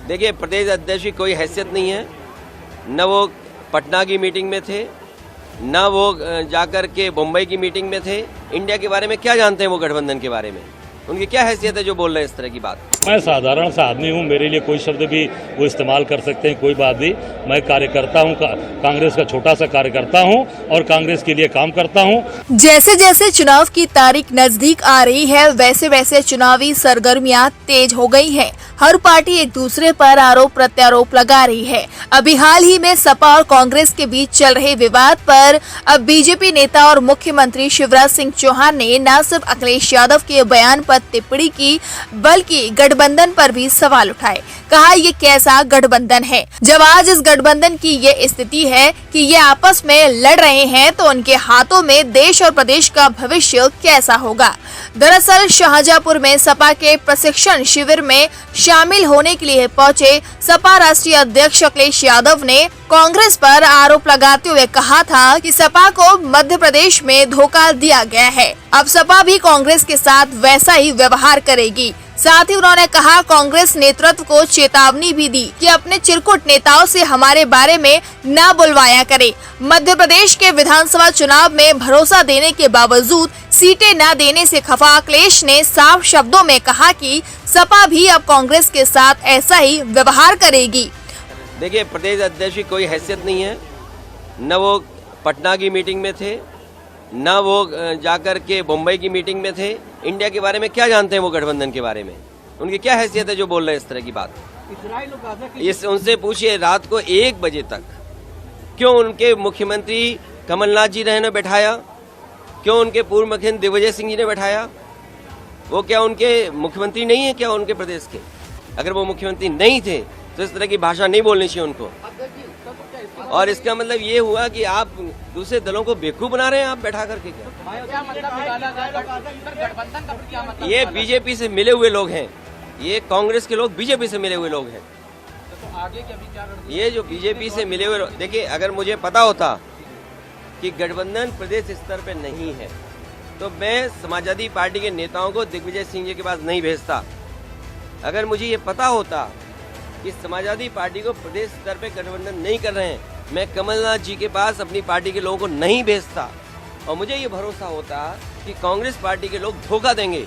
देखिए, प्रदेश अध्यक्ष की कोई हैसियत नहीं है। न वो पटना की मीटिंग में थे, न वो जाकर के मुंबई की मीटिंग में थे। इंडिया के बारे में क्या जानते हैं वो गठबंधन के बारे में? उनकी क्या हैसियत है जो बोल रहे हैं इस तरह की बात? मैं साधारण सा आदमी हूँ, मेरे लिए कोई शब्द भी वो इस्तेमाल कर सकते हैं, कोई बात नहीं। मैं कार्यकर्ता हूँ, कांग्रेस का छोटा सा कार्यकर्ता हूँ और कांग्रेस के लिए काम करता हूँ। जैसे जैसे चुनाव की तारीख नजदीक आ रही है, वैसे वैसे चुनावी सरगर्मियां तेज हो गई हैं। हर पार्टी एक दूसरे पर आरोप प्रत्यारोप लगा रही है। अभी हाल ही में सपा और कांग्रेस के बीच चल रहे विवाद पर अब बीजेपी नेता और मुख्यमंत्री शिवराज सिंह चौहान ने न सिर्फ अखिलेश यादव के बयान पर टिप्पणी की, बल्कि गठबंधन पर भी सवाल उठाए। कहा ये कैसा गठबंधन है, जब आज इस गठबंधन की ये स्थिति है कि ये आपस में लड़ रहे हैं, तो उनके हाथों में देश और प्रदेश का भविष्य कैसा होगा। दरअसल शाहजहांपुर में सपा के प्रशिक्षण शिविर में शामिल होने के लिए पहुंचे सपा राष्ट्रीय अध्यक्ष अखिलेश यादव ने कांग्रेस पर आरोप लगाते हुए कहा था कि सपा को मध्य प्रदेश में धोखा दिया गया है। अब सपा भी कांग्रेस के साथ वैसा ही व्यवहार करेगी। साथ ही उन्होंने कहा, कांग्रेस नेतृत्व को चेतावनी भी दी कि अपने चिरकुट नेताओं से हमारे बारे में न बुलवाया करे। मध्य प्रदेश के विधानसभा चुनाव में भरोसा देने के बावजूद सीटें न देने से खफा अखिलेश ने साफ शब्दों में कहा कि सपा भी अब कांग्रेस के साथ ऐसा ही व्यवहार करेगी। देखिए, प्रदेश अध्यक्ष की कोई हैसियत नहीं है। न वो पटना की मीटिंग में थे, न वो जाकर के मुंबई की मीटिंग में थे। इंडिया के बारे में क्या जानते हैं वो गठबंधन के बारे में? उनकी क्या हैसियत है जो बोल रहे हैं इस तरह की बात? इस उनसे पूछिए, रात को 1 बजे तक क्यों उनके मुख्यमंत्री कमलनाथ जी ने बैठाया? क्यों उनके पूर्व मुख्यमंत्री दिग्विजय सिंह जी ने बैठाया? वो क्या उनके मुख्यमंत्री नहीं है क्या उनके प्रदेश के? अगर वो मुख्यमंत्री नहीं थे तो इस तरह की भाषा नहीं बोलनी चाहिए उनको। और इसका मतलब ये हुआ कि आप दूसरे दलों को बेवकूफ बना रहे हैं आप बैठा करके। क्या ये बीजेपी से मिले हुए लोग हैं, ये कांग्रेस के लोग बीजेपी से मिले हुए लोग हैं। ये जो बीजेपी से मिले हुए, देखिए, अगर मुझे पता होता कि गठबंधन प्रदेश स्तर पे नहीं है तो मैं समाजवादी पार्टी के नेताओं को दिग्विजय सिंह जी के पास नहीं भेजता। अगर मुझे ये पता होता कि समाजवादी पार्टी को प्रदेश स्तर पे गठबंधन नहीं कर रहे हैं, मैं कमलनाथ जी के पास अपनी पार्टी के लोगों को नहीं भेजता। और मुझे ये भरोसा होता कि कांग्रेस पार्टी के लोग धोखा देंगे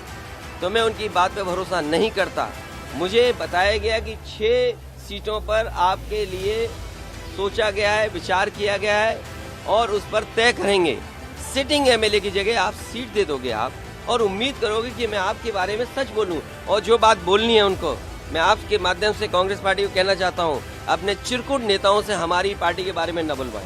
तो मैं उनकी बात पे भरोसा नहीं करता। मुझे बताया गया कि 6 सीटों पर आपके लिए सोचा गया है, विचार किया गया है और उस पर तय करेंगे। सिटिंग एमएलए की जगह आप सीट दे दोगे आप, और उम्मीद करोगे कि मैं आपके बारे में सच बोलूं। और जो बात बोलनी है उनको, मैं आपके माध्यम से कांग्रेस पार्टी को कहना चाहता हूं, अपने चिरकुट नेताओं से हमारी पार्टी के बारे में न बुलवाएं।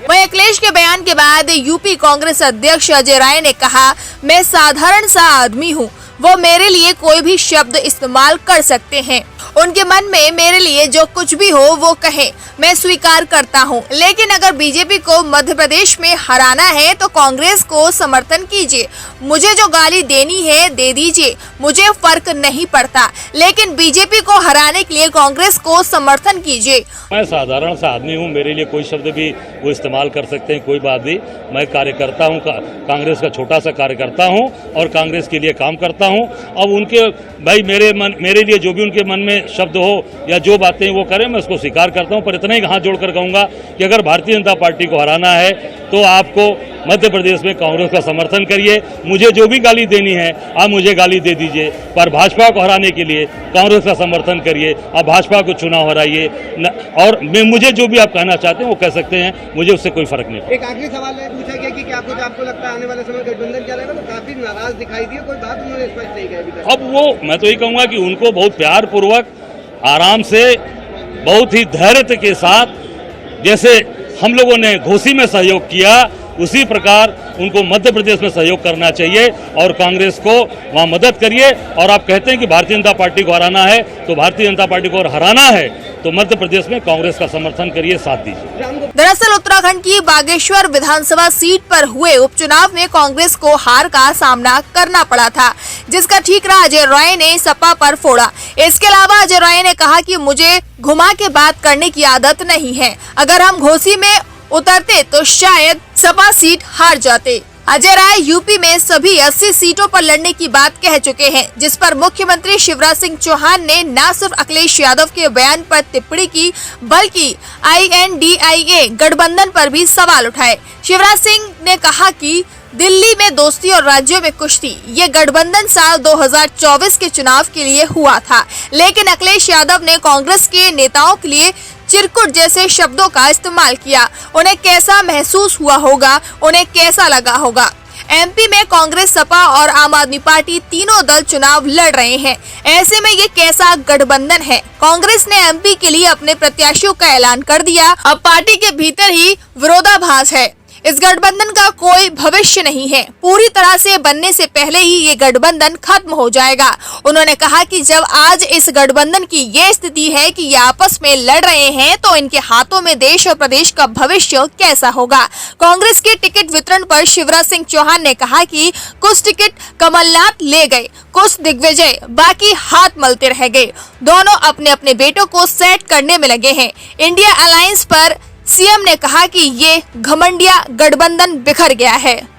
वहीं अखिलेश के बयान के बाद यूपी कांग्रेस अध्यक्ष अजय राय ने कहा, मैं साधारण सा आदमी हूँ, वो मेरे लिए कोई भी शब्द इस्तेमाल कर सकते हैं। उनके मन में मेरे लिए जो कुछ भी हो वो कहे, मैं स्वीकार करता हूं। लेकिन अगर बीजेपी को मध्य प्रदेश में हराना है तो कांग्रेस को समर्थन कीजिए। मुझे जो गाली देनी है दे दीजिए, मुझे फर्क नहीं पड़ता, लेकिन बीजेपी को हराने के लिए कांग्रेस को समर्थन कीजिए। मैं साधारण सा आदमी हूँ, मेरे लिए कोई शब्द भी वो इस्तेमाल कर सकते हैं, कोई बात नहीं। मैं कार्यकर्ता हूँ, कांग्रेस का छोटा सा कार्यकर्ता हूँ और कांग्रेस के लिए काम करता हूँ। अब उनके भाई मेरे लिए जो भी उनके मन में शब्द हो या जो बातें वो करें, मैं उसको स्वीकार करता हूं। पर इतना ही हाथ जोड़कर कहूंगा कि अगर भारतीय जनता पार्टी को हराना है तो आपको मध्य प्रदेश में कांग्रेस का समर्थन करिए। मुझे जो भी गाली देनी है आप मुझे गाली दे दीजिए, पर भाजपा को हराने के लिए कांग्रेस का समर्थन करिए। आप भाजपा को चुनाव हराइए और मुझे जो भी आप कहना चाहते हैं वो कह सकते हैं, मुझे उससे कोई फर्क नहीं। एक आखिरी सवाल पूछा गया कि क्या कुछ आपको लगता है आने वाले समय गठबंधन क्या रहेगा? तो काफी नाराज दिखाई दिए, कोई बात उन्होंने स्पष्ट नहीं कही। अब वो मैं तो ये कहूँगा कि उनको बहुत प्यार पूर्वक, आराम से, बहुत ही धैर्य के साथ, जैसे हम लोगों ने घोसी में सहयोग किया उसी प्रकार उनको मध्य प्रदेश में सहयोग करना चाहिए और कांग्रेस को वहां मदद करिए। और आप कहते हैं कि भारतीय जनता पार्टी को हराना है, तो भारतीय जनता पार्टी को हराना है तो मध्य प्रदेश में कांग्रेस का समर्थन करिए, साथ दीजिए। दरअसल उत्तराखंड की बागेश्वर विधानसभा सीट पर हुए उपचुनाव में कांग्रेस को हार का सामना करना पड़ा था, जिसका ठीकरा अजय राय ने सपा पर फोड़ा। इसके अलावा अजय राय ने कहा कि मुझे घुमा के बात करने की आदत नहीं है, अगर हम घोसी में उतरते तो शायद सपा सीट हार जाते। अजय राय यूपी में सभी 80 सीटों पर लड़ने की बात कह चुके हैं, जिस पर मुख्यमंत्री शिवराज सिंह चौहान ने न सिर्फ अखिलेश यादव के बयान पर टिप्पणी की, बल्कि INDIA गठबंधन पर भी सवाल उठाए। शिवराज सिंह ने कहा कि दिल्ली में दोस्ती और राज्यों में कुश्ती, ये गठबंधन साल 2024 के चुनाव के लिए हुआ था, लेकिन अखिलेश यादव ने कांग्रेस के नेताओं के लिए चिरकुट जैसे शब्दों का इस्तेमाल किया। उन्हें कैसा महसूस हुआ होगा, उन्हें कैसा लगा होगा। MP में कांग्रेस, सपा और आम आदमी पार्टी तीनों दल चुनाव लड़ रहे हैं। ऐसे में ये कैसा गठबंधन है? कांग्रेस ने MP के लिए अपने प्रत्याशियों का ऐलान कर दिया। अब पार्टी के भीतर ही विरोधाभास है। इस गठबंधन का कोई भविष्य नहीं है। पूरी तरह से बनने से पहले ही ये गठबंधन खत्म हो जाएगा। उन्होंने कहा कि जब आज इस गठबंधन की ये स्थिति है कि ये आपस में लड़ रहे हैं, तो इनके हाथों में देश और प्रदेश का भविष्य कैसा होगा। कांग्रेस के टिकट वितरण पर शिवराज सिंह चौहान ने कहा कि कुछ टिकट कमलनाथ ले गए, कुछ दिग्विजय, बाकी हाथ मलते रह गए। दोनों अपने अपने बेटों को सेट करने में लगे हैं। इंडिया अलायंस पर CM ने कहा कि ये घमंडिया गठबंधन बिखर गया है।